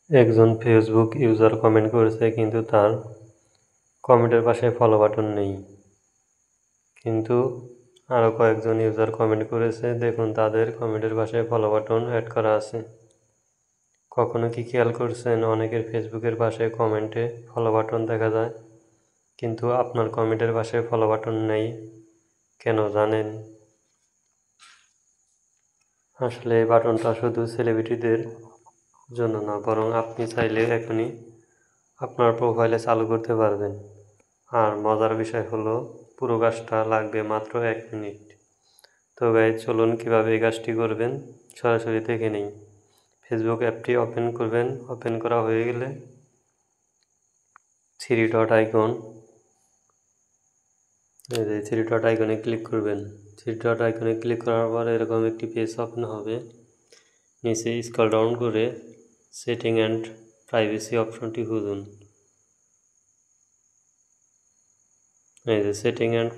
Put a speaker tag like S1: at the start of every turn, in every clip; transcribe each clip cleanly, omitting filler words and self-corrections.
S1: একজন Facebook user comment করেছে কিন্তু তার কমেন্টের পাশে ফলো বাটন নেই। কিন্তু আরও কয়েকজন ইউজার কমেন্ট করেছে, দেখুন তাদের কমেন্টের পাশে ফলো বাটন অ্যাড করা আছে। কখনো কি খেয়াল করছেন অনেকের ফেসবুকের পাশে কমেন্টে ফলো বাটন দেখা যায়, কিন্তু আপনার কমেন্টের পাশে ফলো বাটন নেই, কেন জানেন? আসলে এই বাটনটা শুধু সেলিব্রিটিদের জন্য না, বরং আপনি চাইলে এখনই আপনার প্রোফাইলে চালু করতে পারবেন। আর মজার বিষয় হলো পুরো কাজটা লাগবে মাত্র 1 মিনিট। তো গাইজ, চলুন কীভাবে এই কাজটি করবেন সরাসরি দেখে নিই। ফেসবুক অ্যাপটি ওপেন করবেন। ওপেন করা হয়ে গেলে 3 ডট আইকন, এই যে 3 ডট আইকনে ক্লিক করবেন। 3 ডট আইকনে ক্লিক করার পর এরকম একটি পেজ ওপেন হবে। নিচে স্ক্রল ডাউন করে সেটিং অ্যান্ড প্রাইভেসি অপশনটি খুঁজুন। এই যে সেটিং অ্যান্ড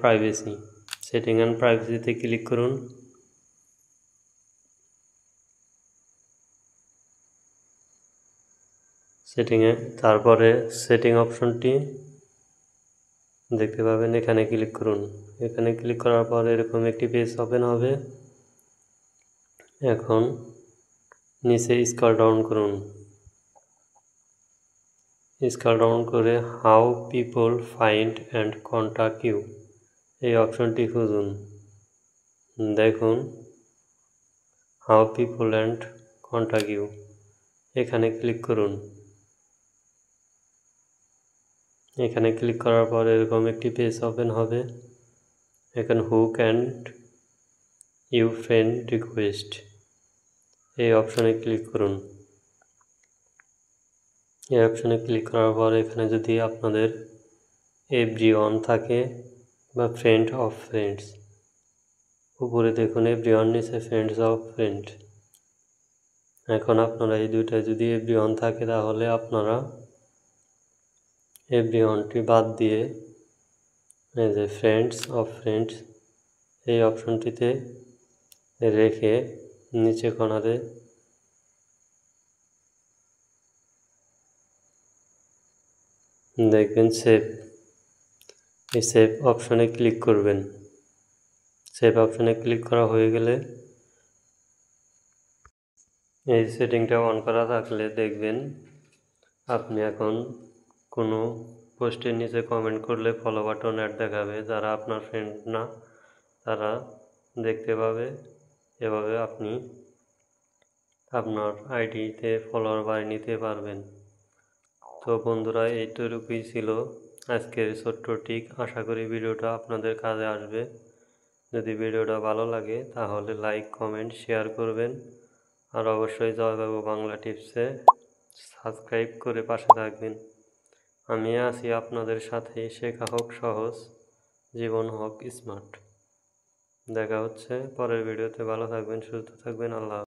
S1: প্রাইভেসিতে ক্লিক করুন। তারপরে সেটিং অপশনটি দেখতে পাবেন, এখানে ক্লিক করুন। এখানে ক্লিক করার পর এরকম একটি পেজ ওপেন হবে। এখন নিচে স্ক্রল ডাউন করুন। স্ক্রল ডাউন করে how people find and contact you এই অপশনটি খুঁজুন। দেখুন how people and contact you, এখানে ক্লিক করুন। এখানে ক্লিক করার পর এরকম একটি পেজ ওপেন হবে। এখানে who can you friend request এই অপশনে ক্লিক করুন। এই অপশনে ক্লিক করার পর এখানে যদি আপনাদের এভরিওয়ান থাকে বা ফ্রেন্ড অফ ফ্রেন্ডস, উপরে দেখুন এভরিওয়ান, নিচে ফ্রেন্ডস অফ ফ্রেন্ড। এখন আপনারা এই দুইটায় যদি এভরিওয়ান থাকে তাহলে আপনারা এভরিওয়ানটি বাদ দিয়ে এই যে ফ্রেন্ডস অফ ফ্রেন্ডস এই অপশনটিতে রেখে নিচে কোণাতে দেখবেন সেভ, এই সেভ অপশনে ক্লিক করবেন। সেভ অপশনে ক্লিক করা হয়ে গেলে এই সেটিংটা অন করা থাকলে দেখবেন আপনি এখন কোনো পোস্টের নিচে কমেন্ট করলে ফলো বাটন অ্যাড দেখাবে। যারা আপনার ফ্রেন্ড না তারা দেখতে পাবে। এভাবে আপনি আপনার আইডিতে ফলোয়ার বাড়িয়ে নিতে পারবেন। তো বন্ধুরা, এইটুকুই ছিল আজকের ছোট্ট টিক। আশা করি ভিডিওটা আপনাদের কাজে আসবে। যদি ভিডিওটা ভালো লাগে তাহলে লাইক, কমেন্ট, শেয়ার করবেন। আর অবশ্যই জয়বাবু বাংলা টিপসে সাবস্ক্রাইব করে পাশে থাকবেন। আমি আছি আপনাদের সাথে। শেখা হোক সহজ, জীবন হোক স্মার্ট। দেখা হচ্ছে পরের ভিডিওতে। ভালো থাকবেন, সুস্থ থাকবেন। আল্লাহ।